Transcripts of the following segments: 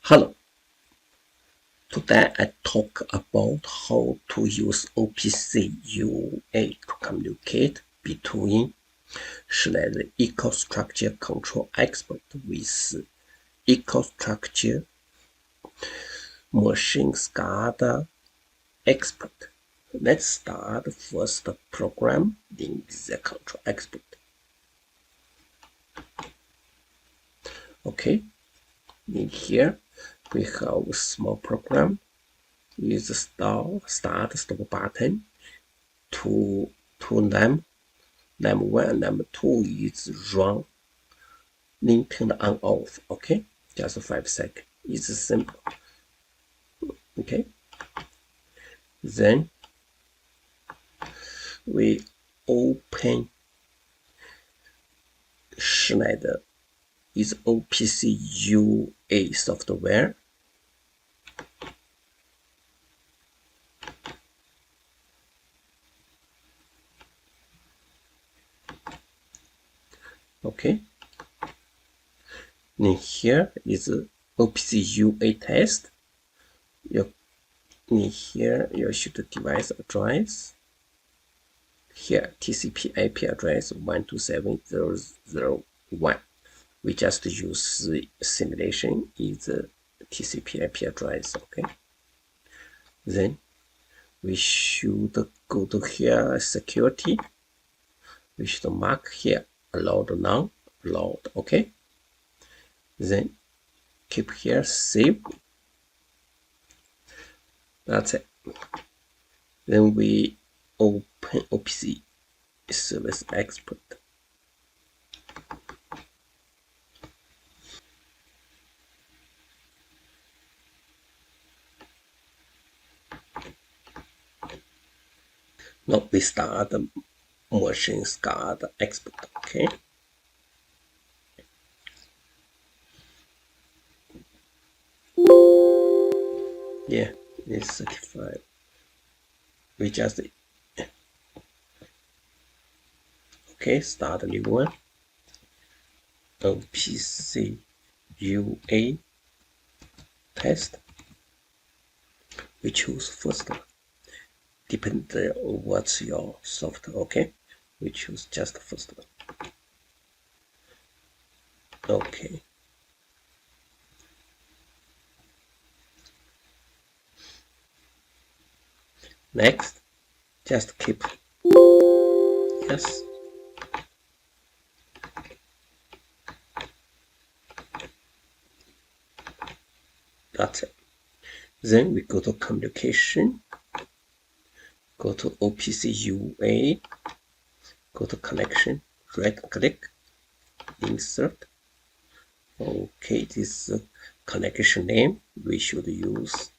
Hello. Today I talk about how to use OPC UA to communicate between Schneider EcoStruxure Control Expert with EcoStruxure Machine SCADA Expert. Let's start first program in the Control Expert. Okay, in here we have a small program with start stop button. Two name 1 and 2 is run, then turn on off. Okay, just 5 seconds. It's simple. Okay, then we open Schneider is OPC UA software. Okay, then here is OPC UA test. In here you should device address. Here TCP IP address 127.0.0.1. We just use the simulation is the TCP IP address. Okay, then we should go to here security. We should mark here allowed, none, allowed. Okay, then keep here save. That's it. Then we open OPC Service Expert. Now we start the Machine SCADA Expert. Okay. Yeah, it's certified. We just start a new one. OPC UA test. We choose first one. Depends on what's your software. Okay, we choose just the first one. Okay. Next, just keep yes. That's it. Then we go to communication, go to OPC UA, go to connection, right click, insert. Okay, this connection name, we should use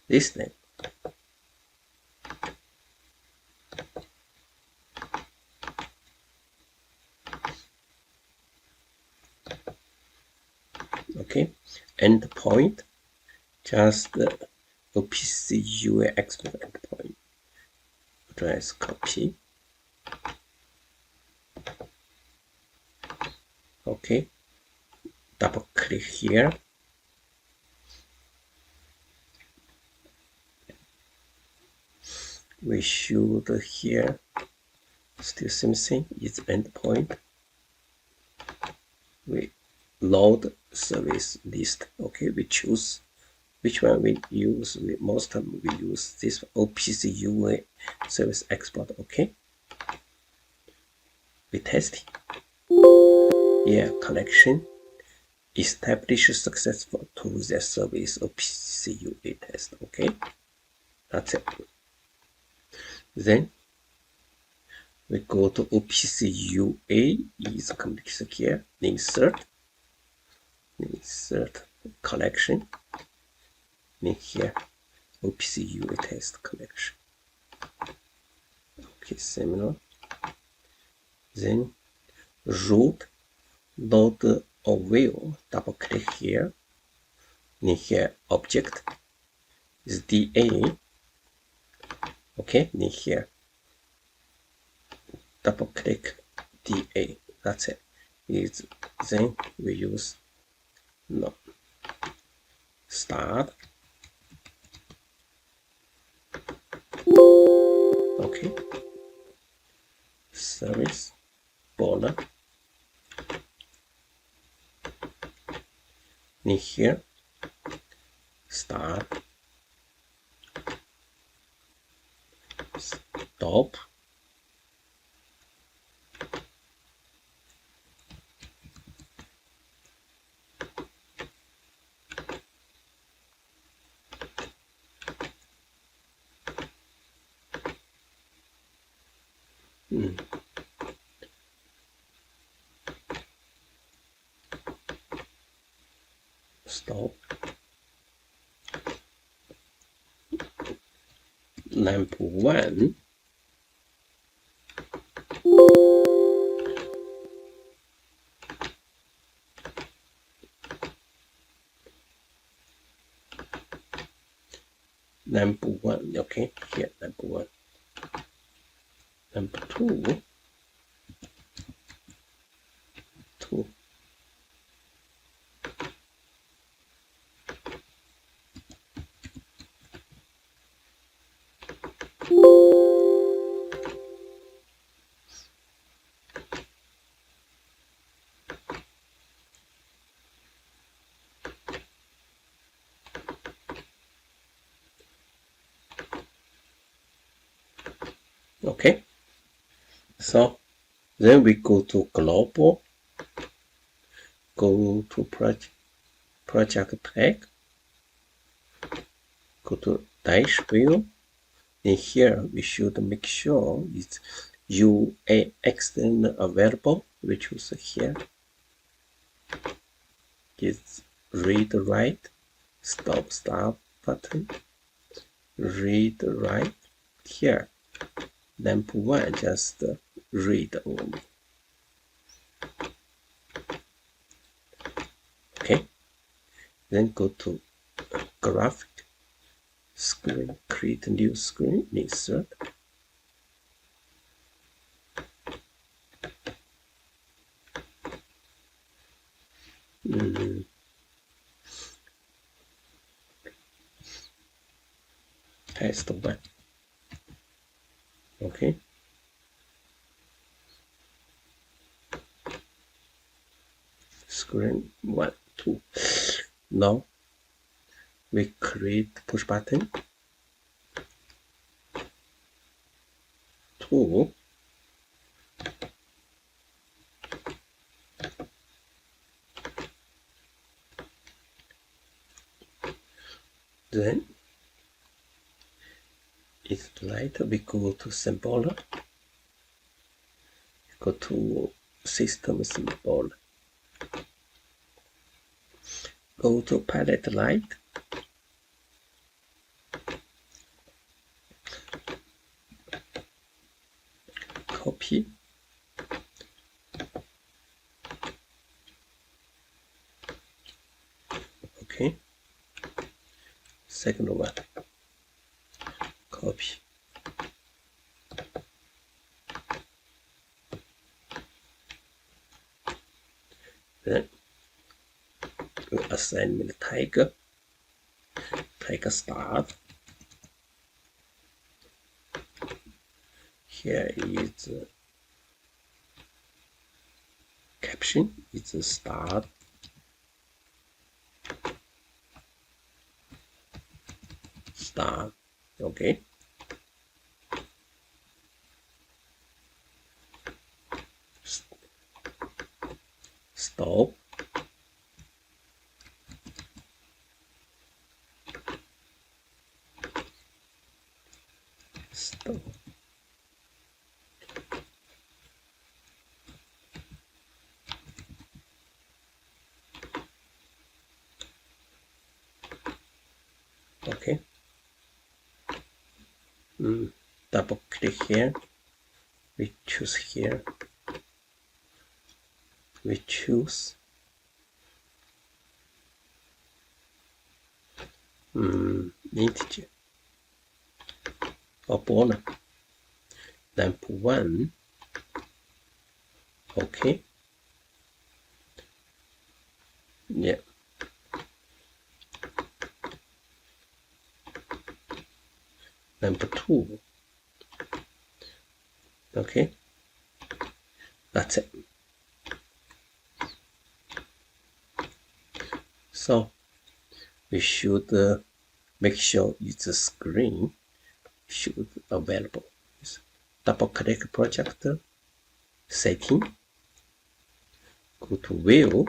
this name. Okay, endpoint, just OPC UA expert endpoint. Address copy. Okay, double click here. We should here still same thing is endpoint. We load service list. Okay, we choose which one we use. Most time we use this OPC UA service export. Okay, we test it. Yeah, connection established successful to the service OPC UA test. Okay, that's it. Then we go to OPC UA is communication here. Insert connection. Then here OPC UA test connection. Okay, similar. Then root load or view. Double click here. Then here object is DA. Okay, then here double click DA. That's it. Then we use no. start. Okay. Service border. In here, start, stop, stop, lamp 1, lamp 1, okay, here, lamp 1, lamp 2, 2, okay. So then we go to global, go to project tag, go to dash view. In here, we should make sure it's UA external available. We choose here. It's read write, stop start button, read write. Here, lamp 1 just read only. Okay, then go to graphic screen, create a new screen, insert. Test 1. Okay. Screen 1, 2. Now we create push button 2. Then it's right, we go to symbol, go to system symbol, go to palette light, copy, okay, second one, copy, then we assign tag start. Here is caption, it's start, okay. Stop, stop, okay. Double click here, we choose here, we choose integer or border, lamp 1, okay, yeah, number 2. Okay, that's it. So we should make sure the screen should available. Double click project setting, go to view.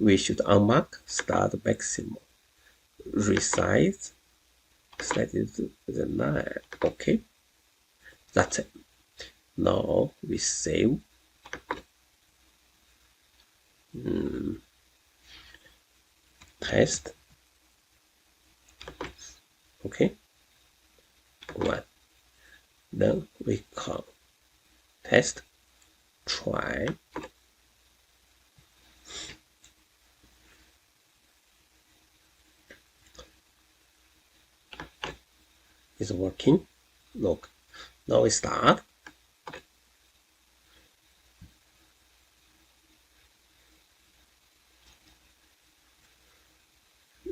We should unmark start maximum, resize, set it to the 9. Okay, that's it. Now we save. Test. Okay, 1. Then we come test, try. It's working. Look, now we start.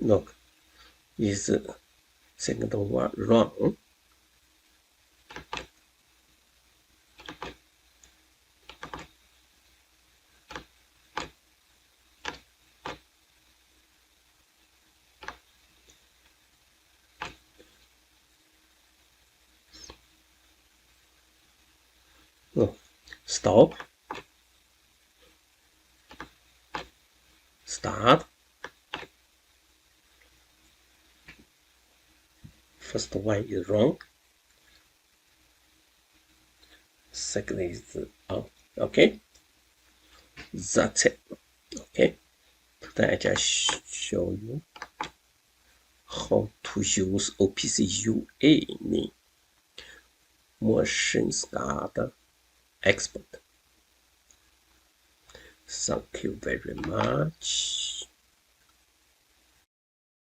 Look, is second one wrong. Look, stop, start. First one is wrong. Second is on. Okay, that's it. Okay, then I just show you how to use OPC UA in Machine SCADA Expert. Thank you very much.